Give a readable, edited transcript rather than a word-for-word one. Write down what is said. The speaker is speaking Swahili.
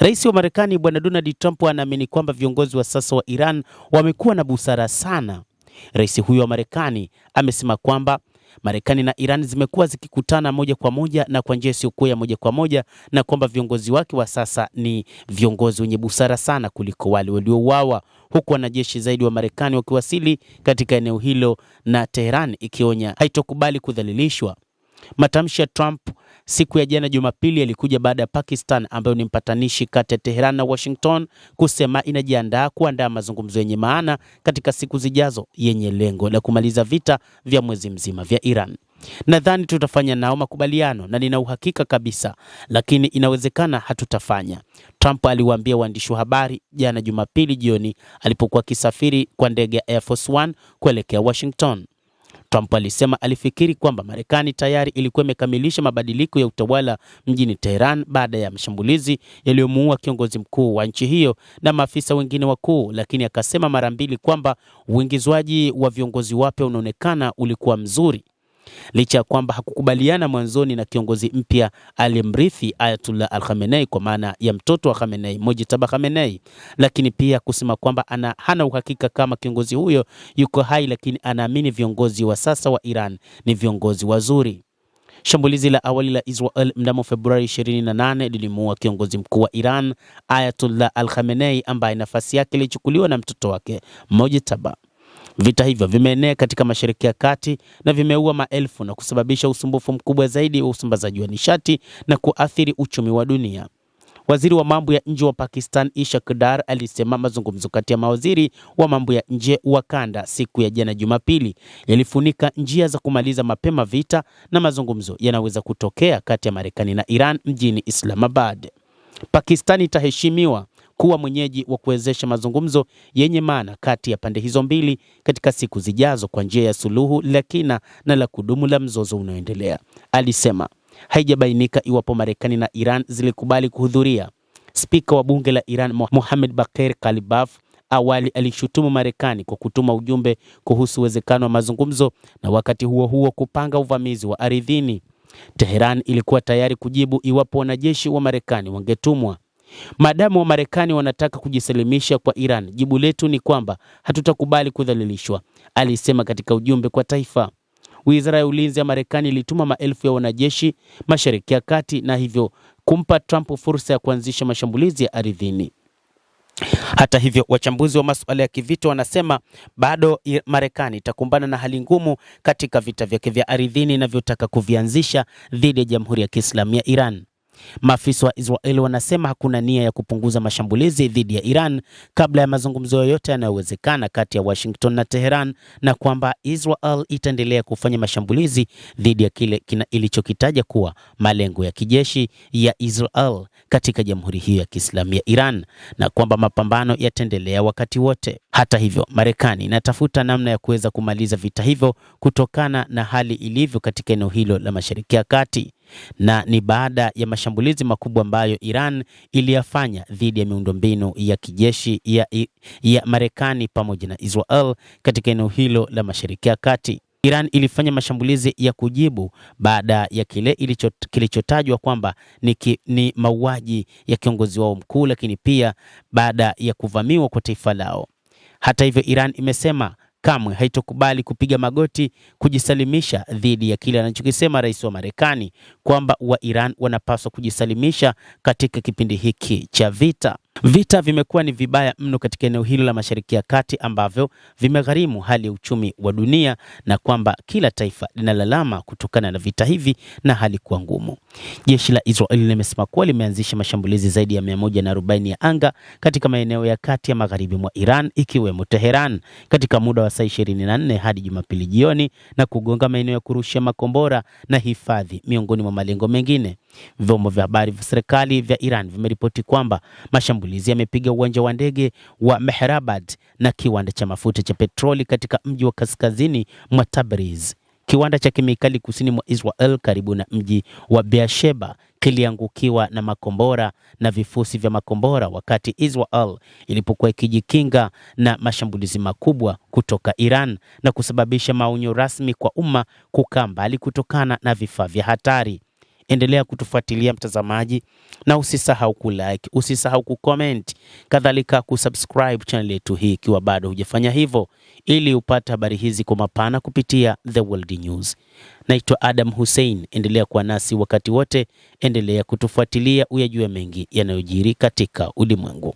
Rais wa Marekani Bwana Donald Trump anaamini kwamba viongozi wa sasa wa Iran wamekuwa na busara sana. Rais huyo wa Marekani amesema kwamba Marekani na Iran zimekuwa zikikutana moja kwa moja na kwa njia isiyokuwa ya moja kwa moja, na kwamba viongozi wake wa sasa ni viongozi wenye busara sana kuliko wale waliouawa, huku wanajeshi zaidi wa Marekani wakiwasili katika eneo hilo na Tehran ikionya haitokubali kudhalilishwa. Matamshi ya Trump siku ya jana Jumapili yalikuja baada ya Pakistan, ambayo ni mpatanishi kati ya Tehran na Washington, kusema inajiandaa kuandaa mazungumzo yenye maana katika siku zijazo yenye lengo la kumaliza vita vya mwezi mzima vya Iran. Nadhani tutafanya nao makubaliano na nina uhakika kabisa, lakini inawezekana hatutafanya, Trump aliwaambia waandishi wa habari jana Jumapili jioni alipokuwa akisafiri kwa ndege ya Air Force One kuelekea Washington. Trump alisema alifikiri kwamba Marekani tayari ilikuwa imekamilisha mabadiliko ya utawala mjini Tehran baada ya mashambulizi yaliyomuua kiongozi mkuu wa nchi hiyo na maafisa wengine wakuu, lakini akasema mara mbili kwamba uingizwaji wa viongozi wapya unaonekana ulikuwa mzuri. Licha ya kwamba hakukubaliana mwanzoni na kiongozi mpya aliyemrithi Ayatollah Al-Khamenei, kwa maana ya mtoto wa Khamenei, Mojtaba Khamenei, lakini pia kusema kwamba hana uhakika kama kiongozi huyo yuko hai, lakini anaamini viongozi wa sasa wa Iran ni viongozi wazuri. Shambulizi la awali la Israel mnamo Februari 28 lilimuua kiongozi mkuu wa Iran Ayatollah Al-Khamenei, ambaye nafasi yake ilichukuliwa na mtoto wake Mojtaba. Vita hivyo vimeenea katika Mashariki ya Kati na vimeua maelfu na kusababisha usumbufu mkubwa zaidi wa usambazaji wa nishati na kuathiri uchumi wa dunia. Waziri wa mambo ya nje wa Pakistan Ishaq Dar alisema mazungumzo kati ya mawaziri wa mambo ya nje wa kanda siku ya jana Jumapili yalifunika njia za kumaliza mapema vita, na mazungumzo yanaweza kutokea kati ya Marekani na Iran mjini Islamabad. Pakistan itaheshimiwa kuwa mwenyeji wa kuwezesha mazungumzo yenye maana kati ya pande hizo mbili katika siku zijazo kwa njia ya suluhu la kina na la kudumu la mzozo unaoendelea, alisema. Haijabainika iwapo Marekani na Iran zilikubali kuhudhuria. Spika wa bunge la Iran Mohammad Bagher Ghalibaf awali alishutumu Marekani kwa kutuma ujumbe kuhusu uwezekano wa mazungumzo na wakati huo huo kupanga uvamizi wa ardhini. Tehran ilikuwa tayari kujibu iwapo wanajeshi wa Marekani wangetumwa. Maadamu wa Marekani wanataka kujisalimisha kwa Iran, jibu letu ni kwamba hatutakubali kudhalilishwa, alisema katika ujumbe kwa taifa. Wizara ya Ulinzi ya Marekani ilituma maelfu ya wanajeshi Mashariki ya Kati na hivyo kumpa Trump fursa ya kuanzisha mashambulizi ya ardhini. Hata hivyo, wachambuzi wa masuala ya kivita wanasema bado Marekani itakumbana na hali ngumu katika vita vyake vya ardhini inavyotaka kuvianzisha dhidi ya Jamhuri ya Kiislamu ya Iran. Maafisa wa Israel wanasema hakuna nia ya kupunguza mashambulizi dhidi ya Iran kabla ya mazungumzo yoyote yanayowezekana kati ya Washington na Tehran, na kwamba Israel itaendelea kufanya mashambulizi dhidi ya kile ilichokitaja kuwa malengo ya kijeshi ya Israel katika Jamhuri hiyo ya Kiislamu ya Iran, na kwamba mapambano yataendelea wakati wote. Hata hivyo, Marekani inatafuta namna ya kuweza kumaliza vita hivyo kutokana na hali ilivyo katika eneo hilo la Mashariki ya Kati, na ni baada ya mashambulizi makubwa ambayo Iran iliyafanya dhidi ya miundombinu ya kijeshi ya Marekani pamoja na Israel katika eneo hilo la Mashariki ya Kati. Iran ilifanya mashambulizi ya kujibu baada ya kile kilichotajwa kwamba ni mauaji ya kiongozi wao mkuu, lakini pia baada ya kuvamiwa kwa taifa lao. Hata hivyo, Iran imesema kamwe haitokubali kupiga magoti kujisalimisha dhidi ya kile anachokisema rais wa Marekani kwamba wa Iran wanapaswa kujisalimisha katika kipindi hiki cha vita. Vita vimekuwa ni vibaya mno katika eneo hilo la Mashariki ya Kati ambavyo vimegharimu hali ya uchumi wa dunia, na kwamba kila taifa linalalama kutokana na vita hivi na hali kuwa ngumu. Jeshi la Israeli limesema kuwa limeanzisha mashambulizi zaidi ya 140 ya anga katika maeneo ya kati ya magharibi mwa Iran ikiwemo Tehran katika muda wa saa 24 hadi Jumapili jioni, na kugonga maeneo ya kurushia makombora na hifadhi miongoni mwa malengo mengine. Vyombo vya habari vya serikali vya Iran vimeripoti kwamba mashambulizi yamepiga uwanja wa ndege wa Mehrabad na kiwanda cha mafuta cha petroli katika mji wa kaskazini mwa Tabriz. Kiwanda cha kemikali kusini mwa Israel karibu na mji wa Beersheba kiliangukiwa na makombora na vifusi vya makombora wakati Israel ilipokuwa ikijikinga na mashambulizi makubwa kutoka Iran, na kusababisha maonyo rasmi kwa umma kukaa mbali kutokana na vifaa vya hatari. Endelea kutufuatilia mtazamaji, na usisahau kulike, usisahau kucomment, kadhalika kusubscribe channel yetu hii ikiwa bado hujafanya hivyo, ili upate habari hizi kwa mapana kupitia The World News. Naitwa Adam Hussein, endelea kuwa nasi wakati wote, endelea kutufuatilia uyajue mengi yanayojiri katika ulimwengu.